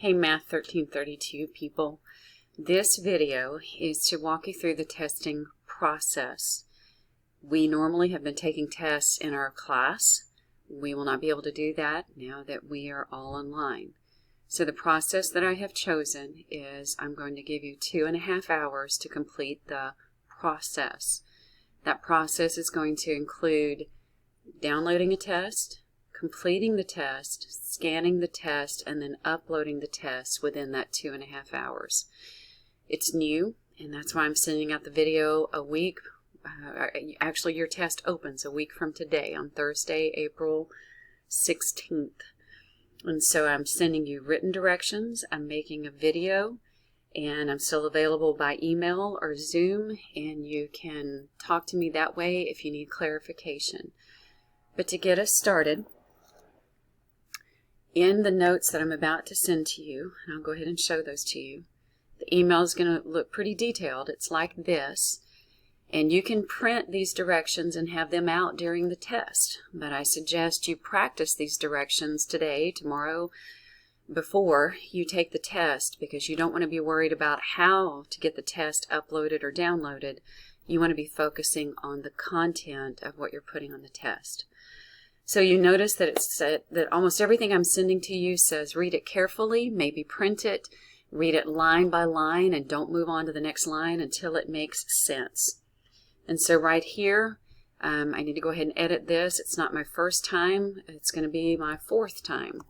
Hey Math 1332 people, this video is to walk you through the testing process. We normally have been taking tests in our class. We will not be able to do that now that we are all online. So the process that I have chosen is I'm going to give you 2.5 hours to complete the process. That process is going to include downloading a test, completing the test, scanning the test, and then uploading the test within that 2.5 hours. It's new, and that's why I'm sending out the video a week. Actually, your test opens a week from today on Thursday, April 16th. And so I'm sending you written directions. I'm making a video, and I'm still available by email or Zoom, and you can talk to me that way if you need clarification. But to get us started, in the notes that I'm about to send to you, and I'll go ahead and show those to you, the email is going to look pretty detailed. It's like this, and you can print these directions and have them out during the test. But I suggest you practice these directions today, tomorrow, before you take the test, because you don't want to be worried about how to get the test uploaded or downloaded. You want to be focusing on the content of what you're putting on the test. So you notice that it's that almost everything I'm sending to you says read it carefully, maybe print it, read it line by line, and don't move on to the next line until it makes sense. And so right here, I need to go ahead and edit this. It's not my first time. It's going to be my 4th time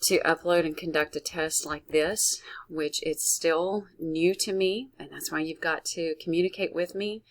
to upload and conduct a test like this, which it's still new to me, and that's why you've got to communicate with me.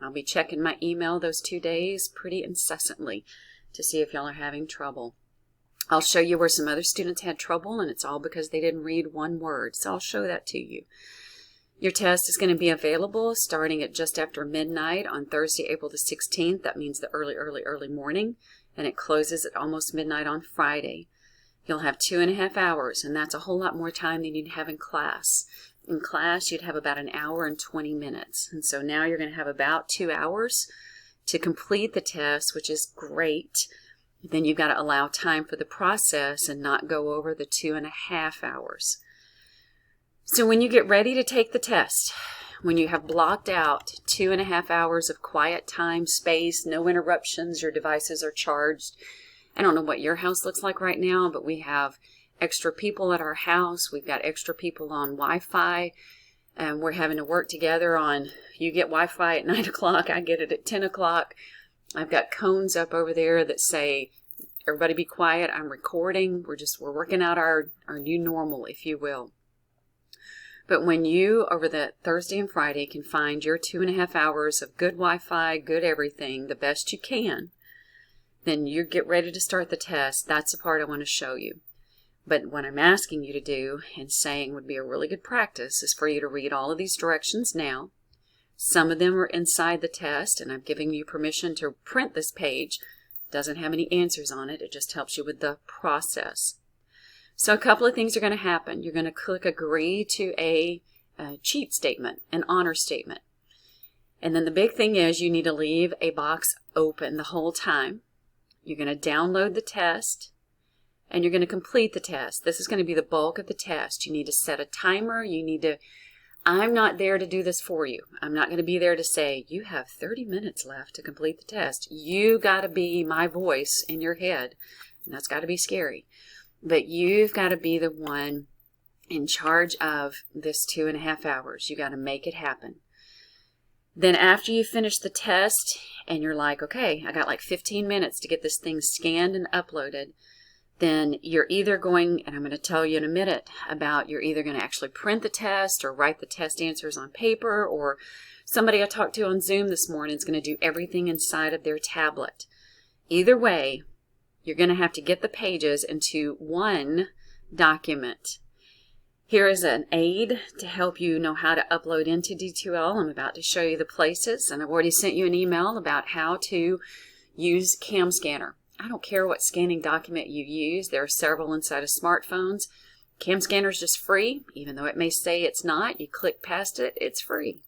I'll be checking my email those 2 days pretty incessantly to see if y'all are having trouble. I'll show you where some other students had trouble, and it's all because they didn't read one word, so I'll show that to you. Your test is going to be available starting at just after midnight on Thursday, April the 16th. That means the early morning, and it closes at almost midnight on Friday. You'll have 2.5 hours, and that's a whole lot more time than you'd have in class. In class, you'd have about 1 hour and 20 minutes. And so now you're going to have about 2 hours to complete the test, which is great. Then you've got to allow time for the process and not go over the 2.5 hours. So when you get ready to take the test, when you have blocked out 2.5 hours of quiet time, space, no interruptions, your devices are charged. I don't know what your house looks like right now, but we have extra people at our house. We've got extra people on Wi-Fi, and we're having to work together on, you get Wi-Fi at 9 o'clock, I get it at 10 o'clock. I've got cones up over there that say, everybody be quiet, I'm recording. We're working out our new normal, if you will. But when you, over the Thursday and Friday, can find your 2.5 hours of good Wi-Fi, good everything, the best you can, then you get ready to start the test. That's the part I want to show you. But what I'm asking you to do and saying would be a really good practice is for you to read all of these directions now. Some of them are inside the test, and I'm giving you permission to print this page. It doesn't have any answers on it. It just helps you with the process. So a couple of things are going to happen. You're going to click agree to a cheat statement, an honor statement. And then the big thing is you need to leave a box open the whole time. You're going to download the test, and you're going to complete the test. This is going to be the bulk of the test. You need to set a timer. I'm not there to do this for you. I'm not going to be there to say, you have 30 minutes left to complete the test. You got to be my voice in your head, and that's got to be scary. But you've got to be the one in charge of this 2.5 hours. You got to make it happen. Then after you finish the test, and you're like, okay, I got like 15 minutes to get this thing scanned and uploaded, then you're either going, and I'm going to tell you in a minute about, you're either going to actually print the test or write the test answers on paper, or somebody I talked to on Zoom this morning is going to do everything inside of their tablet. Either way, you're going to have to get the pages into one document. Here is an aid to help you know how to upload into D2L. I'm about to show you the places, and I've already sent you an email about how to use Cam Scanner. I don't care what scanning document you use. There are several inside of smartphones. Cam Scanner is just free, even though it may say it's not. You click past it, it's free.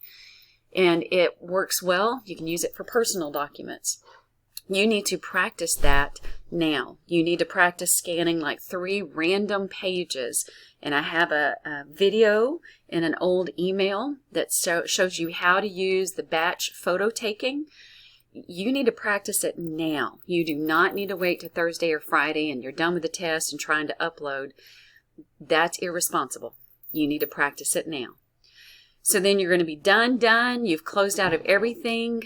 And it works well. You can use it for personal documents. You need to practice that now. You need to practice scanning like 3 random pages. And I have a video in an old email that shows you how to use the batch photo taking. You need to practice it now. You do not need to wait till Thursday or Friday and you're done with the test and trying to upload. That's irresponsible. You need to practice it now. So then you're going to be done. You've closed out of everything.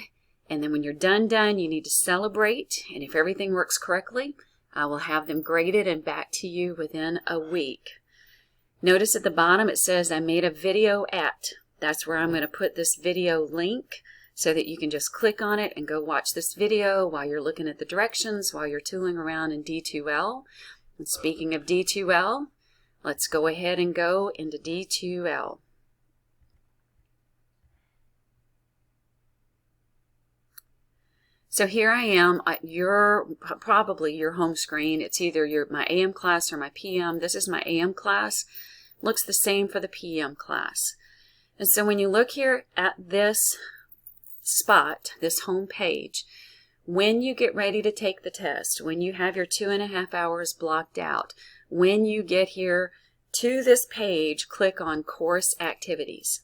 And then when you're done, you need to celebrate. And if everything works correctly, I will have them graded and back to you within a week. Notice at the bottom it says I made a video at. That's where I'm going to put this video link so that you can just click on it and go watch this video while you're looking at the directions, while you're tooling around in D2L. And speaking of D2L, let's go ahead and go into D2L. So here I am at probably your home screen. It's either my AM class or my PM. This is my AM class. Looks the same for the PM class. And so when you look here at this spot, this home page, when you get ready to take the test, when you have your 2.5 hours blocked out, when you get here to this page, click on Course Activities.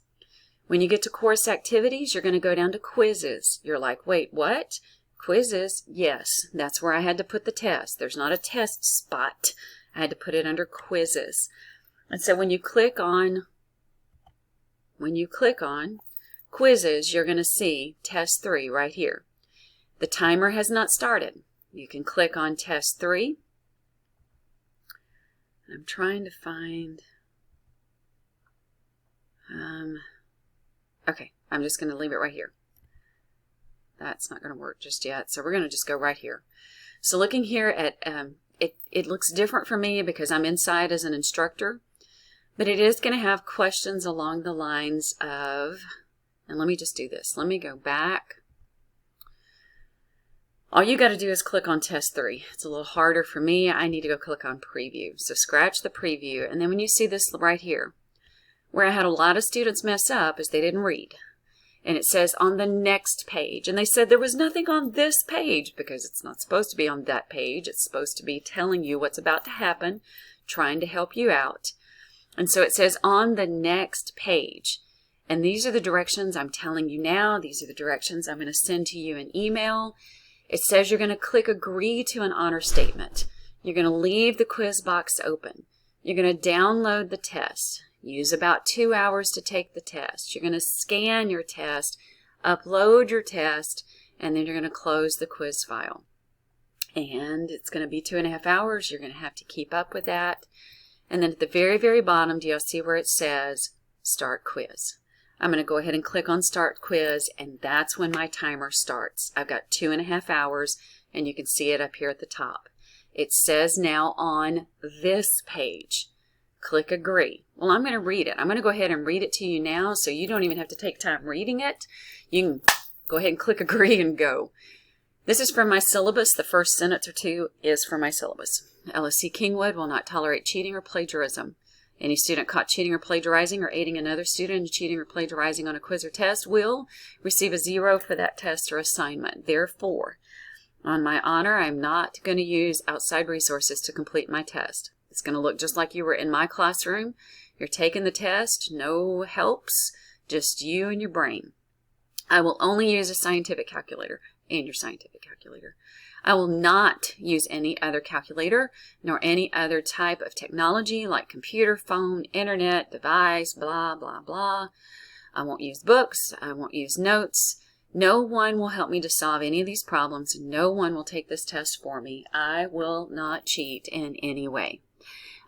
When you get to Course Activities, you're going to go down to Quizzes. You're like, wait, what? Quizzes? Yes, that's where I had to put the test. There's not a test spot. I had to put it under Quizzes. And so when you click on Quizzes, you're going to see Test 3 right here. The timer has not started. You can click on Test 3. I'm trying to find... Okay, I'm just going to leave it right here. That's not going to work just yet, so we're going to just go right here. So looking here at, it looks different for me because I'm inside as an instructor, but it is going to have questions along the lines of, and let me just do this. Let me go back. All you got to do is click on Test 3. It's a little harder for me. I need to go click on Preview. So scratch the preview, and then when you see this right here, where I had a lot of students mess up is they didn't read. And it says on the next page. And they said there was nothing on this page because it's not supposed to be on that page. It's supposed to be telling you what's about to happen, trying to help you out. And so it says on the next page. And these are the directions I'm telling you now. These are the directions I'm going to send to you in email. It says you're going to click Agree to an honor statement. You're going to leave the quiz box open. You're going to download the test. Use about 2 hours to take the test. You're going to scan your test, upload your test, and then you're going to close the quiz file. And it's going to be 2.5 hours. You're going to have to keep up with that. And then at the very, very bottom, do y'all see where it says Start Quiz? I'm going to go ahead and click on Start Quiz, and that's when my timer starts. I've got 2.5 hours, and you can see it up here at the top. It says now on this page. Click Agree. Well, I'm going to read it. I'm going to go ahead and read it to you now so you don't even have to take time reading it. You can go ahead and click Agree and go. This is from my syllabus. The first sentence or two is from my syllabus. LSC Kingwood will not tolerate cheating or plagiarism. Any student caught cheating or plagiarizing or aiding another student in cheating or plagiarizing on a quiz or test will receive a 0 for that test or assignment. Therefore, on my honor, I'm not going to use outside resources to complete my test. It's going to look just like you were in my classroom. You're taking the test, no helps, just you and your brain. I will only use a scientific calculator and your scientific calculator. I will not use any other calculator nor any other type of technology like computer, phone, internet, device, blah, blah, blah. I won't use books. I won't use notes. No one will help me to solve any of these problems. No one will take this test for me. I will not cheat in any way.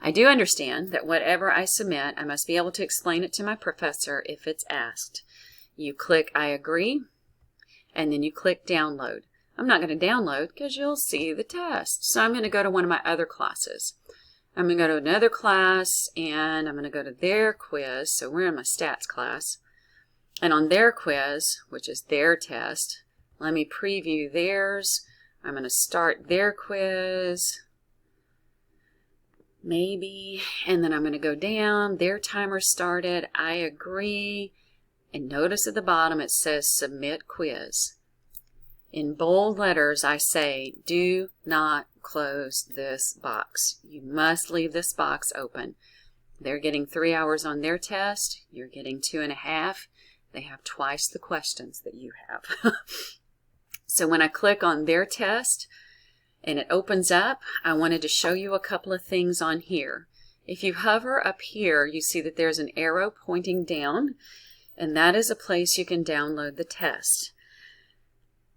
I do understand that whatever I submit, I must be able to explain it to my professor if it's asked. You click I agree, and then you click download. I'm not going to download because you'll see the test. So I'm going to go to one of my other classes. I'm going to go to another class, and I'm going to go to their quiz. So we're in my stats class. And on their quiz, which is their test, let me preview theirs. I'm going to start their quiz. Maybe, and then I'm going to go down, their timer started, I agree, and notice at the bottom it says submit quiz. In bold letters, I say, do not close this box. You must leave this box open. They're getting 3 hours on their test. You're getting 2.5. They have twice the questions that you have. So when I click on their test and it opens up, I wanted to show you a couple of things on here. If you hover up here, you see that there's an arrow pointing down, and that is a place you can download the test.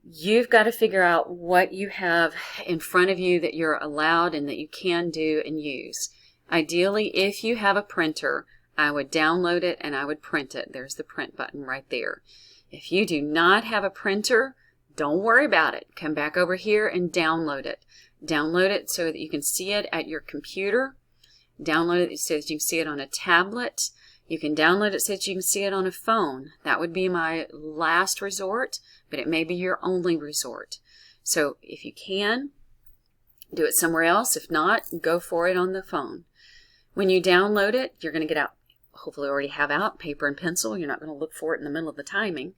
You've got to figure out what you have in front of you that you're allowed and that you can do and use. Ideally, if you have a printer, I would download it and I would print it. There's the print button right there. If you do not have a printer, don't worry about it. Come back over here and download it. Download it so that you can see it at your computer. Download it so that you can see it on a tablet. You can download it so that you can see it on a phone. That would be my last resort, but it may be your only resort. So if you can, do it somewhere else. If not, go for it on the phone. When you download it, you're going to get out, hopefully already have out, paper and pencil. You're not going to look for it in the middle of the timing.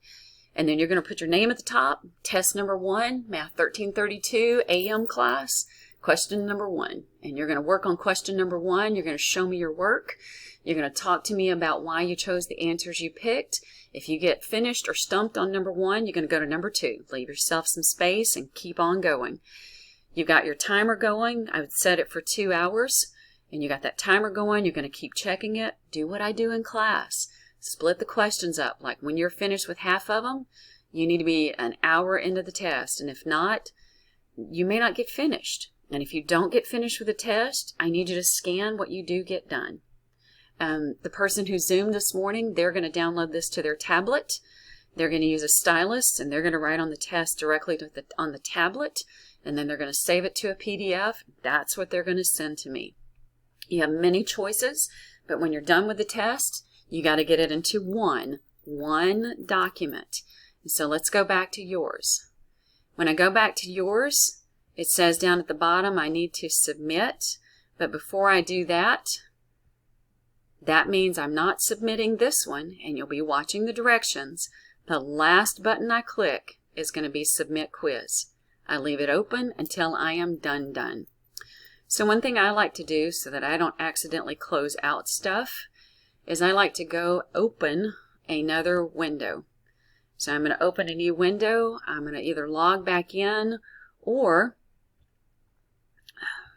And then you're going to put your name at the top, test number 1, Math 1332, AM class, question number 1. And you're going to work on question number 1. You're going to show me your work. You're going to talk to me about why you chose the answers you picked. If you get finished or stumped on number 1, you're going to go to number 2. Leave yourself some space and keep on going. You've got your timer going. I would set it for 2 hours. And you got that timer going. You're going to keep checking it. Do what I do in class. Split the questions up. Like when you're finished with half of them, you need to be an hour into the test. And if not, you may not get finished. And if you don't get finished with the test, I need you to scan what you do get done. The person who Zoomed this morning, they're going to download this to their tablet. They're going to use a stylus, and they're going to write on the test directly on the tablet. And then they're going to save it to a PDF. That's what they're going to send to me. You have many choices, but when you're done with the test, you got to get it into one document. And so let's go back to yours. When I go back to yours, it says down at the bottom I need to submit. But before I do that, that means I'm not submitting this one, and you'll be watching the directions. The last button I click is going to be Submit Quiz. I leave it open until I am done. So one thing I like to do so that I don't accidentally close out stuff is I like to go open another window. So I'm going to open a new window. I'm going to either log back in or,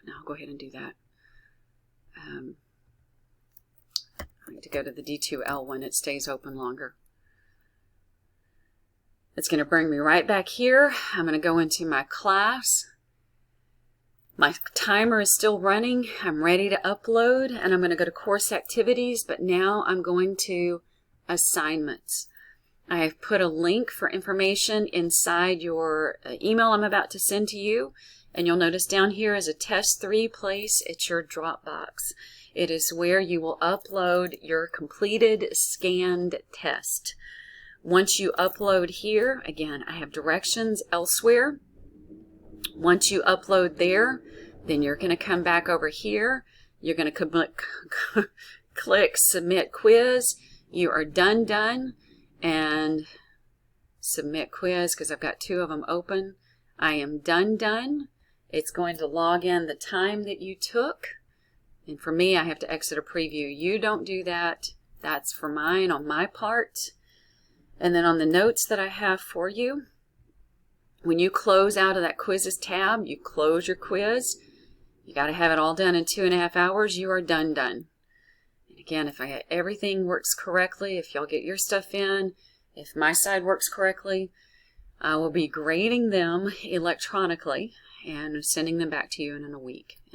no, I'll go ahead and do that. I need to go to the D2L one. It stays open longer. It's going to bring me right back here. I'm going to go into my class. My timer is still running. I'm ready to upload, and I'm going to go to course activities, but now I'm going to assignments. I have put a link for information inside your email I'm about to send to you, and you'll notice down here is a test 3 place. It's your Dropbox. It is where you will upload your completed scanned test. Once you upload here, again, I have directions elsewhere. Once you upload there, then you're going to come back over here. You're going to click Submit Quiz. You are done. And Submit Quiz, because I've got 2 of them open. I am done. It's going to log in the time that you took. And for me, I have to exit a preview. You don't do that. That's for mine on my part. And then on the notes that I have for you, when you close out of that quizzes tab, you close your quiz. You got to have it all done in 2.5 hours. You are done. And again, if everything works correctly, if y'all get your stuff in, if my side works correctly, I will be grading them electronically and sending them back to you in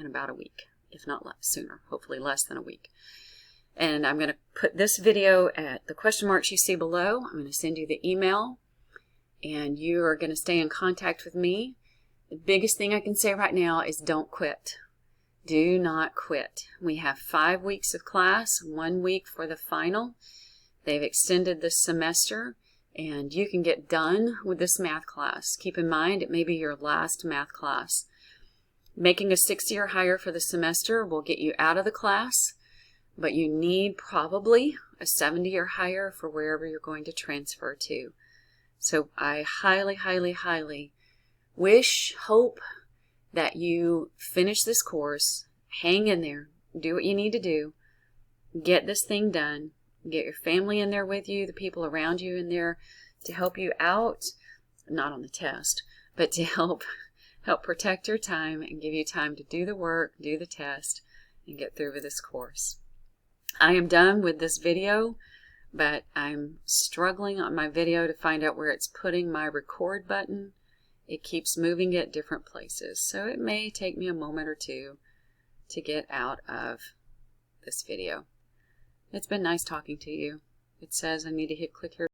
about a week, if not sooner, hopefully less than a week. And I'm going to put this video at the question marks you see below. I'm going to send you the email. And you are going to stay in contact with me. The biggest thing I can say right now is don't quit. Do not quit. We have 5 weeks of class, 1 week for the final. They've extended this semester, and you can get done with this math class. Keep in mind, it may be your last math class. Making a 60 or higher for the semester will get you out of the class, but you need probably a 70 or higher for wherever you're going to transfer to. So I highly, highly, highly hope that you finish this course, hang in there, do what you need to do, get this thing done, get your family in there with you, the people around you in there to help you out, not on the test, but to help protect your time and give you time to do the work, do the test, and get through with this course. I am done with this video, but I'm struggling on my video to find out where it's putting my record button. It keeps moving it different places, so it may take me a moment or two to get out of this video. It's been nice talking to you. It says I need to hit click here